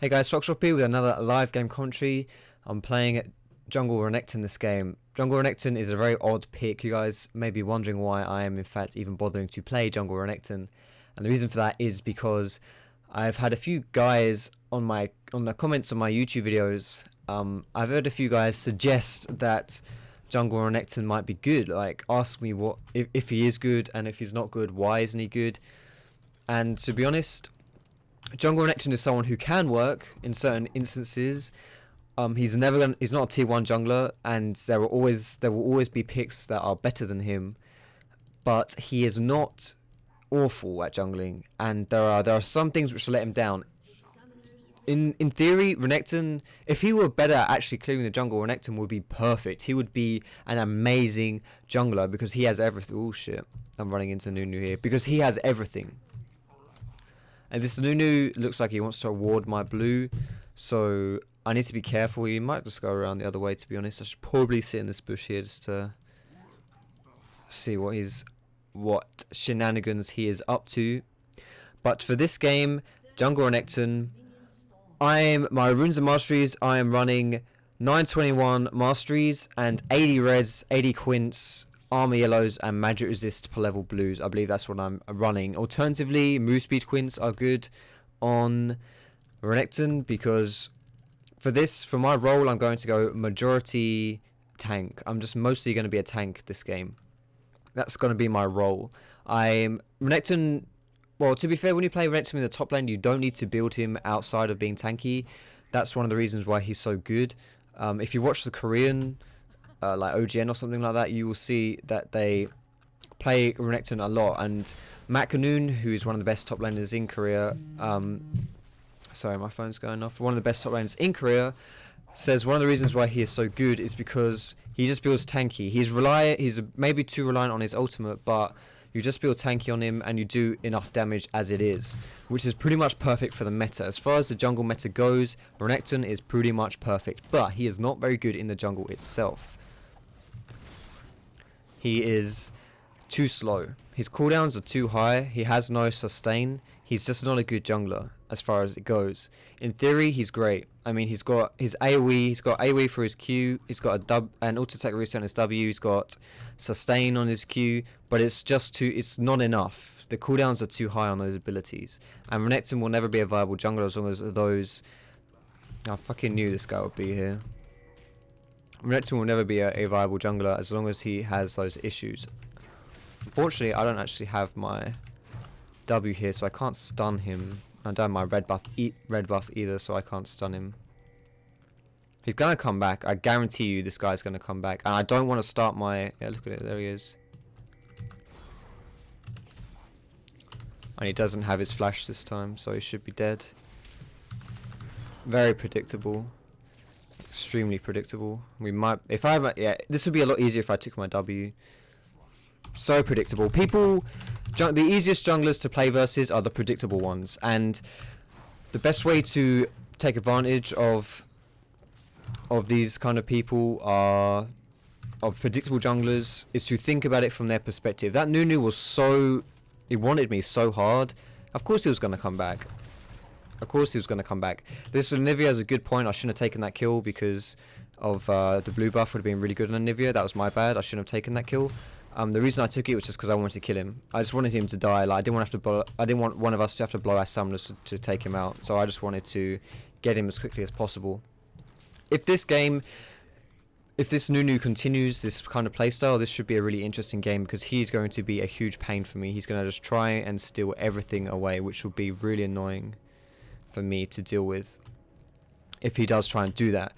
Hey guys, Foxdrop here with another live game commentary. I'm playing Jungle Renekton this game. Jungle Renekton is a very odd pick. You guys may be wondering why I am in fact even bothering to play Jungle Renekton. And the reason for that is because I've had a few guys on the comments on my YouTube videos. I've heard a few guys suggest that Jungle Renekton might be good. Like, ask me what if he is good, and if he's not good, why isn't he good? And to be honest, Jungle Renekton is someone who can work in certain instances. He's not a tier 1 jungler, and there will always be picks that are better than him. But he is not awful at jungling, and there are some things which let him down. In theory, Renekton, if he were better at actually clearing the jungle, Renekton would be perfect. He would be an amazing jungler because he has everything. Oh shit, I'm running into Nunu here because he has everything. And this Nunu looks like he wants to ward my blue, so I need to be careful. He might just go around the other way, to be honest. I should probably sit in this bush here just to see what shenanigans he is up to. But for this game, Jungle Renekton, my runes and masteries, I am running 921 masteries and 80 reds, 80 quints, armor yellows, and magic resist per level blues. I believe that's what I'm running. Alternatively, move speed quints are good on Renekton because for my role, I'm going to go majority tank. I'm just mostly going to be a tank this game. That's going to be my role. Renekton. Well, to be fair, when you play Renekton in the top lane, you don't need to build him outside of being tanky. That's one of the reasons why he's so good. If you watch the Korean, like OGN or something like that, you will see that they play Renekton a lot. And Matt Kanoon, who is one of the best top laners in Korea, sorry, my phone's going off. One of the best top laners in Korea says one of the reasons why he is so good is because he just builds tanky. He's maybe too reliant on his ultimate, but you just build tanky on him and you do enough damage as it is, which is pretty much perfect for the meta. As far as the jungle meta goes, Renekton is pretty much perfect, but he is not very good in the jungle itself. He is too slow. His cooldowns are too high. He has no sustain. He's just not a good jungler as far as it goes. In theory, he's great. I mean, he's got his AoE. He's got AoE for his Q. He's got an auto attack reset on his W. He's got sustain on his Q. But it's not enough. The cooldowns are too high on those abilities. And Renekton will never be a viable jungler as long as those. I fucking knew this guy would be here. Renekton will never be a viable jungler as long as he has those issues. Unfortunately, I don't actually have my W here, so I can't stun him. I don't have my red buff either, so I can't stun him. He's gonna come back. I guarantee you this guy's gonna come back. And I don't want to start my... Yeah, look at it. There he is. And he doesn't have his flash this time, so he should be dead. Very predictable. Extremely predictable. This would be a lot easier if I took my W. So predictable. The easiest junglers to play versus are the predictable ones, and the best way to take advantage of these kind of people of predictable junglers is to think about it from their perspective. That Nunu he wanted me so hard. Of course he was going to come back. This Anivia has a good point. I shouldn't have taken that kill because of the blue buff would have been really good on Anivia. That was my bad. I shouldn't have taken that kill. The reason I took it was just because I wanted to kill him. I just wanted him to die. Like, I didn't want one of us to have to blow our summoners to take him out. So I just wanted to get him as quickly as possible. If this Nunu continues this kind of playstyle, this should be a really interesting game because he's going to be a huge pain for me. He's going to just try and steal everything away, which will be really annoying for me to deal with if he does try and do that.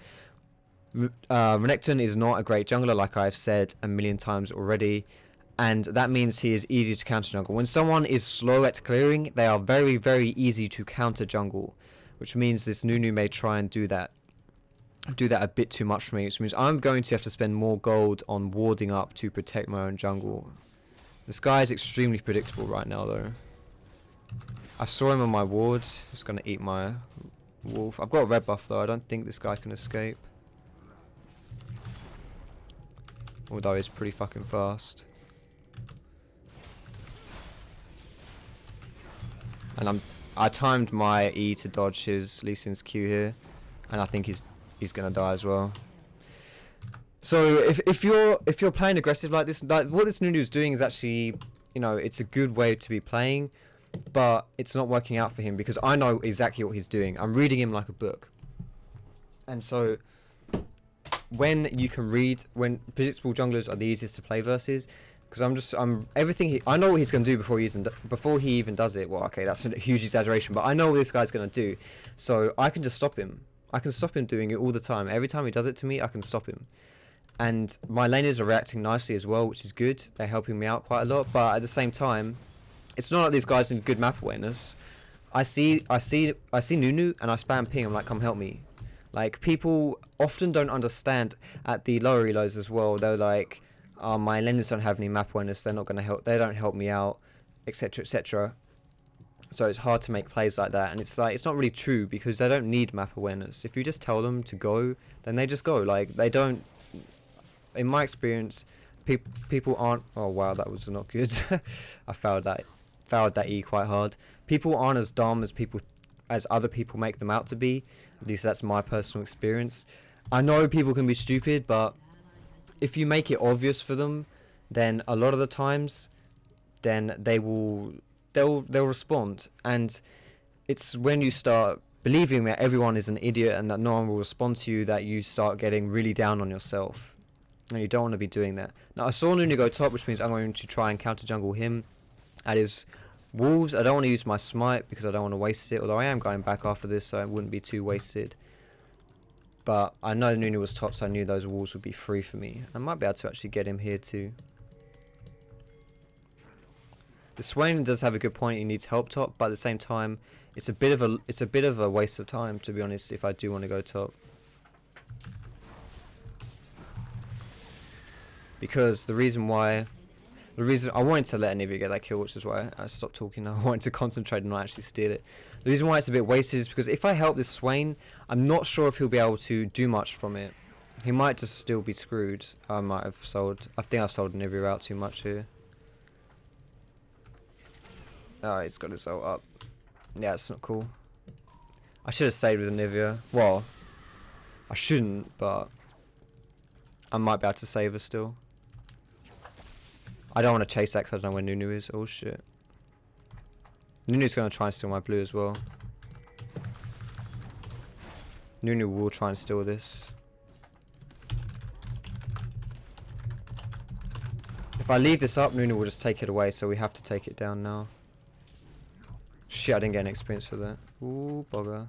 Renekton is not a great jungler, like I've said a million times already, and that means he is easy to counter jungle. When someone is slow at clearing, they are very, very easy to counter jungle, which means this Nunu may try and do that a bit too much for me, which means I'm going to have to spend more gold on warding up to protect my own jungle. This guy is extremely predictable right now, though. I saw him on my ward. He's going to eat my wolf. I've got a red buff, though. I don't think this guy can escape. Although he's pretty fucking fast. And I timed my E to dodge his Lee Sin's Q here, and I think he's gonna die as well. So if you're playing aggressive like this, like what this Nunu is doing is actually, you know, it's a good way to be playing, but it's not working out for him because I know exactly what he's doing. I'm reading him like a book, and so when you can read, when predictable junglers are the easiest to play versus, because I'm everything I know what he's gonna do before he even does it. Well, okay, that's a huge exaggeration, but I know what this guy's gonna do, so I can just stop him. I can stop him doing it all the time. Every time he does it to me, I can stop him. And my laners are reacting nicely as well, which is good. They're helping me out quite a lot, but at the same time, it's not like these guys in good map awareness. I see Nunu and I spam ping. I'm like, come help me. Like, people often don't understand at the lower reloads as well. They're like, oh, my laners don't have any map awareness. They're not gonna help. They don't help me out, etc., etc. So it's hard to make plays like that, and it's like it's not really true because they don't need map awareness. If you just tell them to go, then they just go. Like, they don't. In my experience, people aren't. Oh wow, that was not good. I fouled that E quite hard. People aren't as dumb as other people make them out to be. At least that's my personal experience. I know people can be stupid, but if you make it obvious for them, then a lot of the times, then they'll respond. And it's when you start believing that everyone is an idiot and that no one will respond to you that you start getting really down on yourself. And you don't want to be doing that. Now I saw Nunu go top, which means I'm going to try and counter jungle him at his wolves. I don't want to use my smite because I don't want to waste it, although I am going back after this, so it wouldn't be too wasted. But I know Nunu was top, so I knew those wolves would be free for me. I might be able to actually get him here too. The Swain does have a good point. He needs help top, but at the same time, it's a bit of a waste of time, to be honest. If I do want to go top, because the reason I wanted to let Anivia get that kill, which is why I stopped talking. I wanted to concentrate and not actually steal it. The reason why it's a bit wasted is because if I help this Swain, I'm not sure if he'll be able to do much from it. He might just still be screwed. I think I've sold Anivia out too much here. Oh, he's got his ult up. Yeah, it's not cool. I should have stayed with Anivia. Well, I shouldn't, but I might be able to save her still. I don't want to chase that because I don't know where Nunu is. Oh shit. Nunu's going to try and steal my blue as well. Nunu will try and steal this. If I leave this up, Nunu will just take it away, so we have to take it down now. Shit, I didn't get an experience for that. Ooh, bugger.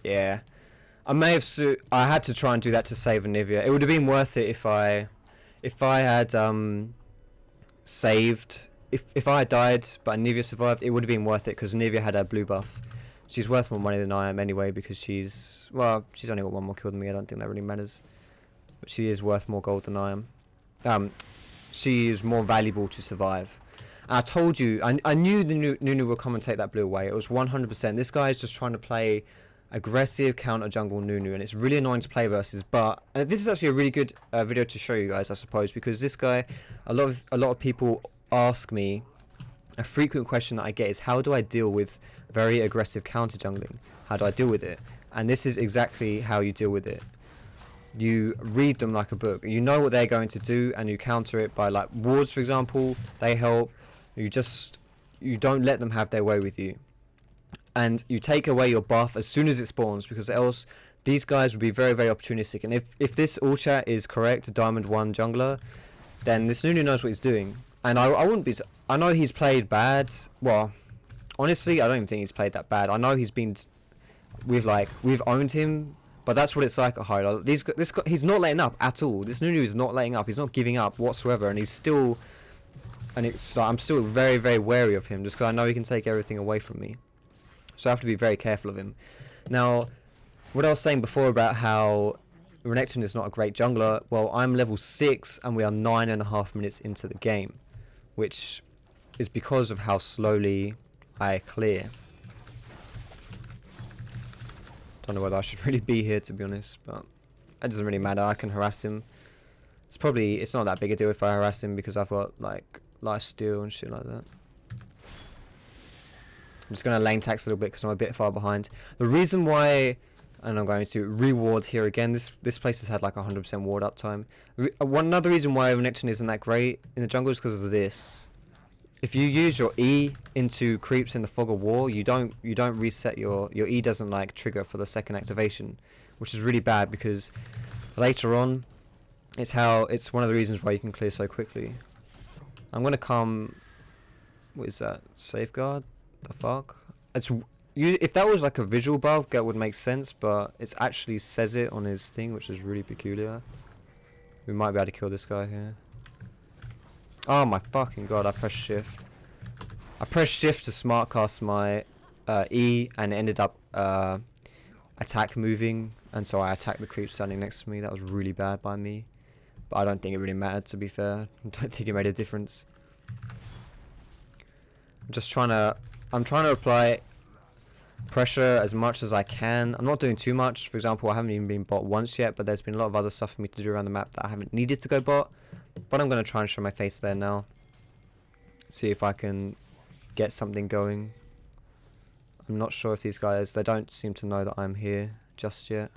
Yeah. I had to try and do that to save Anivia. It would have been worth it if I had saved. If I had died but Anivia survived, it would have been worth it because Anivia had her blue buff. She's worth more money than I am anyway because she's only got one more kill than me. I don't think that really matters. But she is worth more gold than I am. She is more valuable to survive. And I told you, I knew the Nunu would come and take that blue away. It was 100%. This guy is just trying to play aggressive counter jungle Nunu, and it's really annoying to play versus. But this is actually a really good video to show you guys, I suppose, because this guy, a lot of people ask me. A frequent question that I get is, how do I deal with very aggressive counter jungling? How do I deal with it? And this is exactly how you deal with it. You read them like a book. You know what they're going to do, and you counter it by, like, wards, for example. They help. You don't let them have their way with you. And you take away your buff as soon as it spawns, because else these guys will be very, very opportunistic. And if this all chat is correct, Diamond 1 jungler, then this Nunu knows what he's doing. And I wouldn't be. I know he's played bad. Well, honestly, I don't even think he's played that bad. I know he's been. We've owned him, but that's what it's like at high. Like, this guy, he's not letting up at all. This Nunu is not letting up. He's not giving up whatsoever, and he's still. And it's like, I'm still very, very wary of him, just because I know he can take everything away from me. So I have to be very careful of him. Now, what I was saying before about how Renekton is not a great jungler, well, I'm level 6 and we are 9.5 minutes into the game, which is because of how slowly I clear. Don't know whether I should really be here, to be honest, but it doesn't really matter. I can harass him. It's not that big a deal if I harass him because I've got like life steal and shit like that. I'm just going to lane tax a little bit because I'm a bit far behind. The reason why, and I'm going to reward here again, this place has had like 100% ward uptime. Another reason why Renekton isn't that great in the jungle is because of this. If you use your E into creeps in the fog of war, you don't reset your E doesn't like trigger for the second activation, which is really bad because later on it's one of the reasons why you can clear so quickly. I'm gonna come. What is that? Safeguard? The fuck? If that was like a visual buff, that would make sense, but it actually says it on his thing, which is really peculiar. We might be able to kill this guy here. Oh my fucking god, I pressed shift. I pressed shift to smart cast my E and it ended up attack moving, and so I attacked the creep standing next to me. That was really bad by me. But I don't think it really mattered, to be fair. I don't think it made a difference. I'm trying to apply pressure as much as I can. I'm not doing too much. For example, I haven't even been bot once yet, but there's been a lot of other stuff for me to do around the map that I haven't needed to go bot. But I'm going to try and show my face there now. See if I can get something going. I'm not sure if these guys, they don't seem to know that I'm here just yet.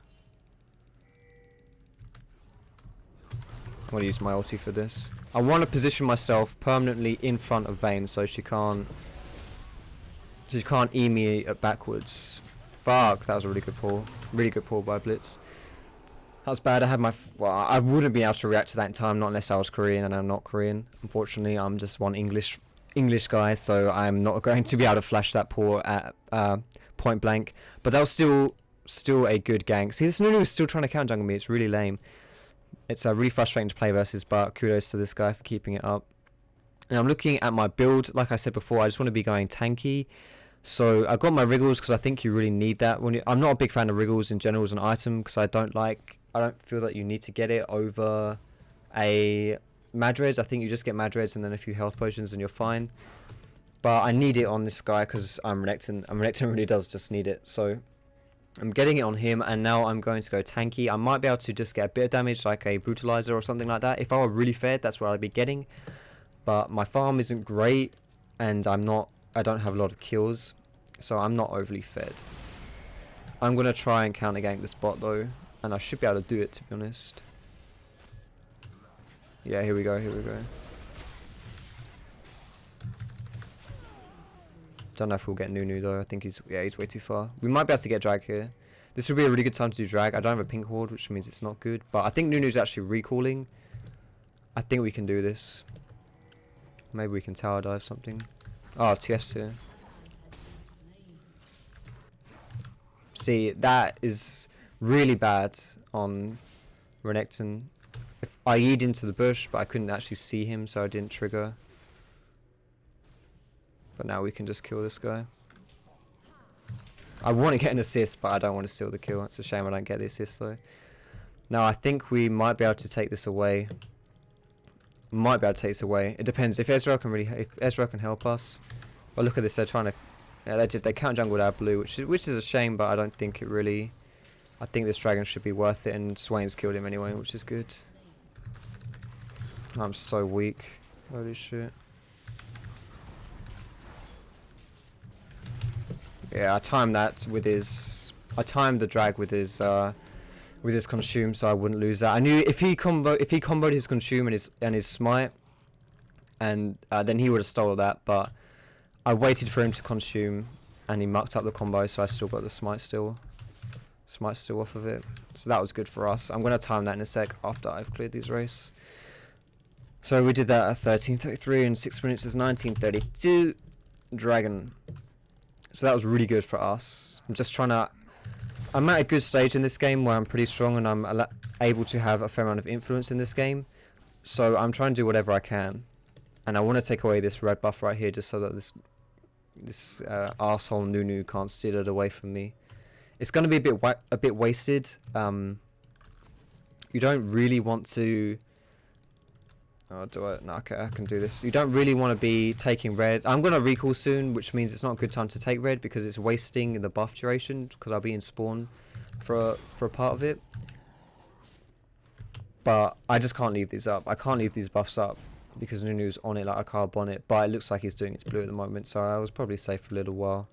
I'm going to use my ulti for this. I want to position myself permanently in front of Vayne so she can't E me backwards. Fuck, that was a really good pull. Really good pull by Blitz. That was bad. I had my... Well, I wouldn't be able to react to that in time, not unless I was Korean, and I'm not Korean. Unfortunately, I'm just one English guy, so I'm not going to be able to flash that pull at point blank. But that was still a good gank. See, this Nunu is still trying to counter jungle me. It's really lame. It's really frustrating to play versus, but kudos to this guy for keeping it up. And I'm looking at my build. Like I said before, I just want to be going tanky. So I got my wriggles because I think you really need that. I'm not a big fan of wriggles in general as an item because I don't feel that you need to get it over a Masteries. I think you just get Masteries and then a few health potions and you're fine. But I need it on this guy because I'm Renekton, and Renekton really does just need it. So I'm getting it on him, and now I'm going to go tanky. I might be able to just get a bit of damage like a brutalizer or something like that. If I were really fed, that's what I'd be getting. But my farm isn't great, and I don't have a lot of kills, so I'm not overly fed. I'm going to try and counter gank this bot though, and I should be able to do it, to be honest. Yeah, here we go. Don't know if we'll get Nunu though. I think he's way too far. We might be able to get drag here. This would be a really good time to do drag. I don't have a pink ward, which means it's not good, but I think Nunu's actually recalling. I think we can do this. Maybe we can tower dive something. Oh, TF's here. See, that is really bad on Renekton. If I E'd into the bush, but I couldn't actually see him, so I didn't trigger. But now we can just kill this guy. I want to get an assist, but I don't want to steal the kill. It's a shame I don't get the assist though. Now I think we might be able to take this away. It depends if Ezra can help us. But look at this, they're trying to. Yeah, they count jungled out blue, which is a shame, but I don't think it really. I think this dragon should be worth it, and Swain's killed him anyway, which is good. I'm so weak. Holy shit. Yeah, I timed the drag with his consume, so I wouldn't lose that. I knew if he comboed his consume and his smite, and then he would have stolen that. But I waited for him to consume, and he mucked up the combo, so I still got the smite still off of it. So that was good for us. I'm gonna time that in a sec after I've cleared these race. So we did that at 13:33 and 6 minutes is 19:32. Dragon. So that was really good for us. I'm at a good stage in this game where I'm pretty strong and I'm able to have a fair amount of influence in this game. So I'm trying to do whatever I can. And I want to take away this red buff right here just so that this arsehole Nunu can't steal it away from me. It's going to be a bit wasted. You don't really want to... Oh, no, okay, I can do this. You don't really want to be taking red. I'm going to recall soon, which means it's not a good time to take red because it's wasting the buff duration because I'll be in spawn for a part of it. But I just can't leave these up. I can't leave these buffs up. because Nunu's on it like a car bonnet, but it looks like he's doing its blue at the moment, so I was probably safe for a little while.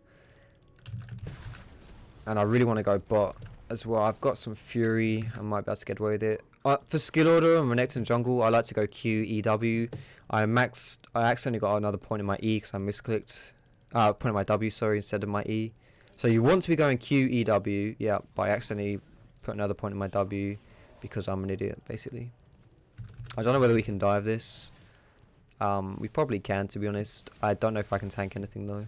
And I really want to go bot as well. I've got some Fury, I might be able to get away with it. For skill order and Renekton jungle, I like to go Q, E, W. I accidentally got another point in my E because I misclicked. Point in my W, sorry, instead of my E. So you want to be going Q, E, W, yeah, but I accidentally put another point in my W because I'm an idiot, basically. I don't know whether we can dive this. We probably can, to be honest. I don't know if I can tank anything though.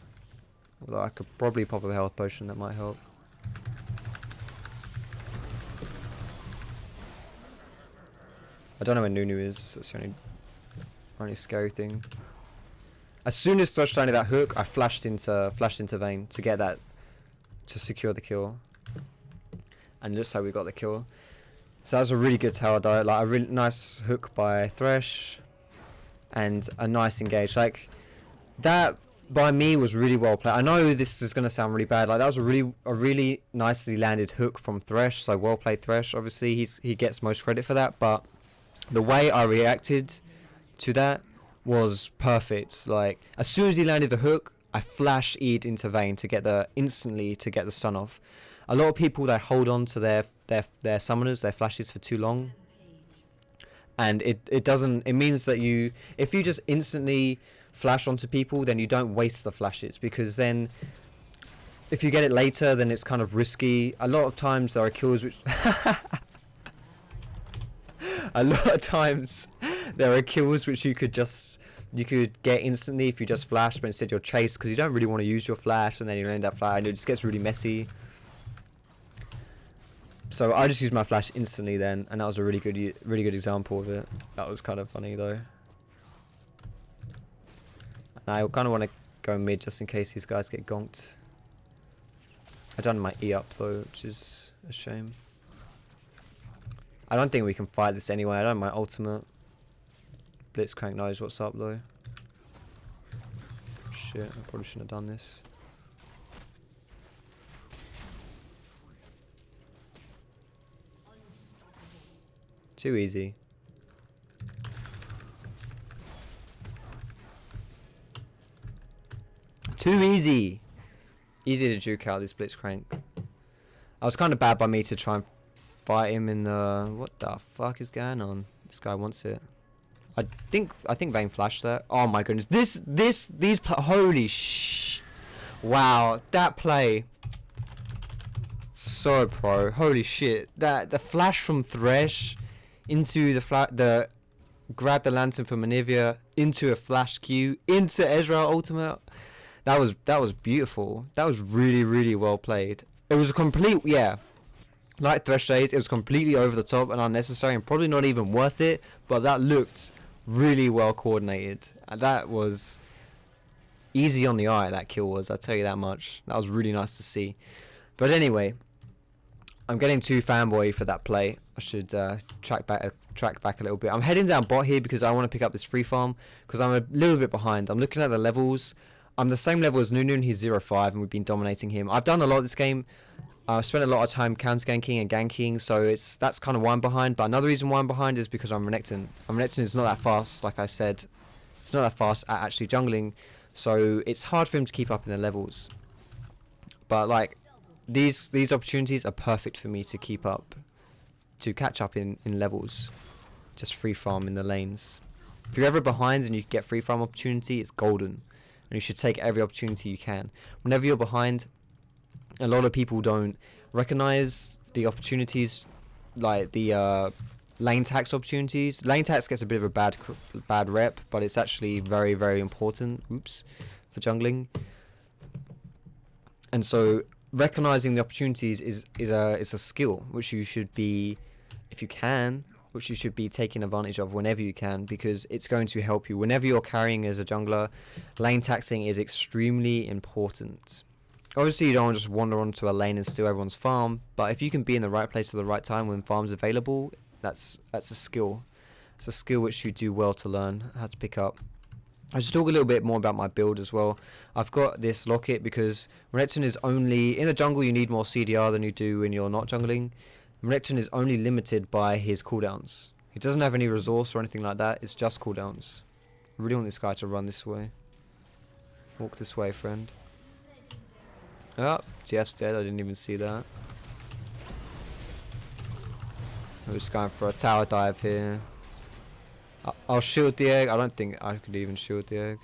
Although I could probably pop a health potion, that might help. I don't know where Nunu is. That's the only scary thing. As soon as Thrush landed that hook, I flashed into Vayne to get that, to secure the kill. And it looks like we got the kill. So that was a really good tower dive. Like a really nice hook by Thresh, and a nice engage. Like that by me was really well played. I know this is gonna sound really bad. Like that was a really nicely landed hook from Thresh. So well played, Thresh. Obviously he gets most credit for that, but the way I reacted to that was perfect. Like as soon as he landed the hook, I flash E'd into Vayne to get the stun off. A lot of people, they hold on to their summoners, their flashes for too long, and it means that if you just instantly flash onto people, then you don't waste the flashes, because then if you get it later, then it's kind of risky. A lot of times there are kills which a lot of times there are kills which you could get instantly if you just flash, but instead you're chased because you don't really want to use your flash, and then you end up flying, and it just gets really messy. So I just used my flash instantly then, and that was a really good example of it. That was kind of funny though. And I kind of want to go mid just in case these guys get gonked. I done my E up though, which is a shame. I don't think we can fight this anyway. I don't have my ultimate. Blitzcrank knows what's up though. Shit, I probably shouldn't have done this. Too easy. Too easy. Easy to juke out this Blitzcrank. I was kind of bad by me to try and fight him in the... What the fuck is going on? This guy wants it. I think Vayne flashed that. Oh my goodness. Holy sh... Wow. That play. So pro. Holy shit. The flash from Thresh into the grab the lantern from Manivia into a flash Q into Ezreal ultimate. That was beautiful. That was really well played. It was a complete, yeah, like Thresh says, it was completely over the top and unnecessary and probably not even worth it, but that looked really well coordinated, and that was easy on the eye. That kill was, I'll tell you that much. That was really nice to see. But anyway, I'm getting too fanboy for that play. I should track back a little bit. I'm heading down bot here because I want to pick up this free farm because I'm a little bit behind. I'm looking at the levels. I'm the same level as Nunu, and he's 0-5, and we've been dominating him. I've done a lot this game. I've spent a lot of time counter ganking and ganking, so that's kind of why I'm behind. But another reason why I'm behind is because I'm Renekton. Renekton is not that fast, like I said. It's not that fast at actually jungling, so it's hard for him to keep up in the levels. But like, these opportunities are perfect for me to keep up, to catch up in levels. Just free farm in the lanes. If you're ever behind and you get free farm opportunity, it's golden. And you should take every opportunity you can. Whenever you're behind, a lot of people don't recognize the opportunities, like the lane tax opportunities. Lane tax gets a bit of a bad rep, but it's actually very important. Oops, for jungling. And so recognizing the opportunities is a skill which you should be, if you can, which you should be taking advantage of whenever you can, because it's going to help you. Whenever you're carrying as a jungler, lane taxing is extremely important. Obviously, you don't want to just wander onto a lane and steal everyone's farm, but if you can be in the right place at the right time when farm's available, that's a skill. It's a skill which you do well to learn how to pick up. I'll just talk a little bit more about my build as well. I've got this locket because Renekton is only... In the jungle, you need more CDR than you do when you're not jungling. Renekton is only limited by his cooldowns. He doesn't have any resource or anything like that. It's just cooldowns. I really want this guy to run this way. Walk this way, friend. Oh, GF's dead. I didn't even see that. I'm just going for a tower dive here. I'll shield the egg. I don't think I could even shield the egg.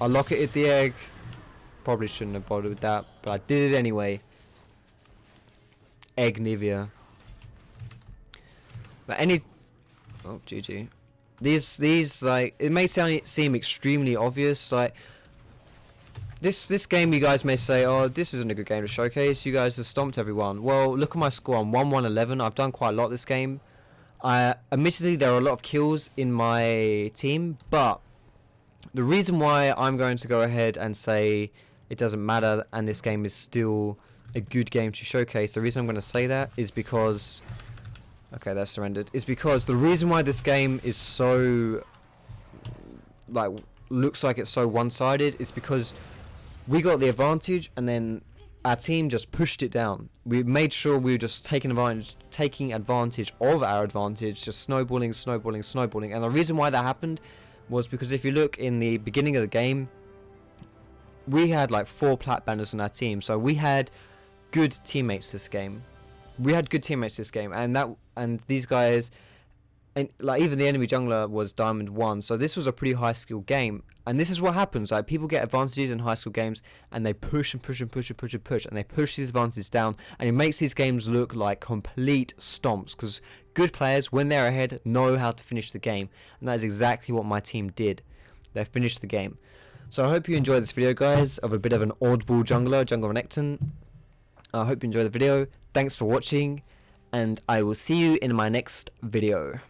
I'll lock it at the egg. Probably shouldn't have bothered with that, but I did it anyway. Egg Nivea. But oh, GG. These like, it may seem extremely obvious. Like this game, you guys may say, oh, this isn't a good game to showcase. You guys have stomped everyone. Well, look at my score. I'm 1-1-11. I've done quite a lot this game. Admittedly, there are a lot of kills in my team, but the reason why I'm going to go ahead and say it doesn't matter and this game is still a good game to showcase, the reason I'm going to say that is because... Okay, that's surrendered. Is because the reason why this game is so... like, looks like it's so one-sided is because we got the advantage and then our team just pushed it down. We made sure we were just taking advantage of our advantage, just snowballing. And the reason why that happened was because if you look in the beginning of the game, we had like 4 plat banners on our team, so we had good teammates this game. And these guys, and like even the enemy jungler was Diamond 1, so this was a pretty high skill game. And this is what happens, like people get advantages in high skill games and they push and push and they push these advantages down, and it makes these games look like complete stomps, because good players, when they're ahead, know how to finish the game, and that is exactly what my team did. They finished the game. So I hope you enjoyed this video, guys, of a bit of an oddball jungler, Jungle Renekton. I hope you enjoyed the video. Thanks for watching, and I will see you in my next video.